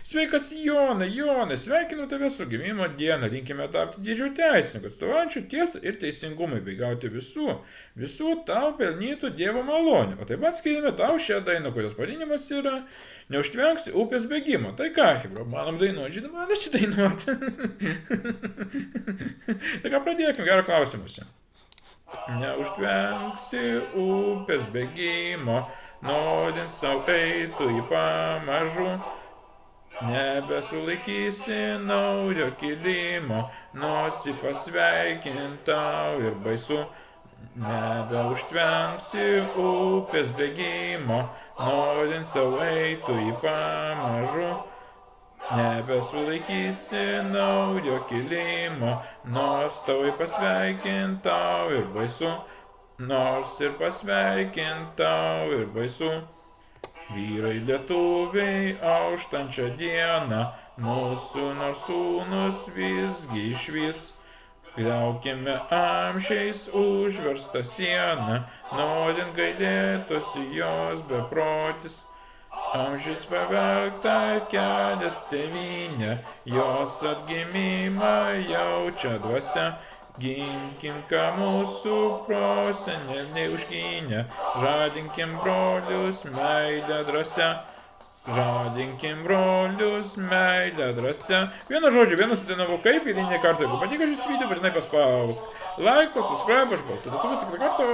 Sveikas Jonai, Jonai, sveikinu tave su gimimo diena, linkime tapti didžių teisininkų, atstovaujančių tiesą ir teisingumui, bei gauti visų tau pelnytų Dievo malonių. O taip pat skiriame tau šią dainą, kurios pavadinimas yra Neužtvenksi upės bėgimo. Tai ką, Hebra, manom dainuoti, žinoma, nesidainuoti. Tai ką pradėkime, gerą klausimuose. Neužtvenksi upės bėgimo, norint savo eitų į pamažu. Nebesulaikysi naujo kilimo, nosi pasveikintau ir baisu. Nebeužtvenksi upės bėgimo, norint savo eitų į pamažu. Nebesulaikysi naujo kilimo, nors tau ir pasveikintau ir baisu. Nors ir pasveikintau ir baisu. Vyrai lietuviai auštančią dieną, mūsų nors sūnus visgi išvis. Gliaukime amžiais užverstą sieną, norint gailėtųsi jos beprotis. Amžiais pavergta kelias tėvynė, jos atgimimą jaučia dvasia. Ginkim, ką mūsų proseneliai užgynė, žadinkim brolius meilę drąsią. Žadinkim brolius meilę drąsią. Vienu žodžiu, vienas dainavo kaip eilinį kartą. Jeigu patiko šis video, būtinai paspausk laiko, subscribe, aš buvau. Tada tu bus kitą kartą.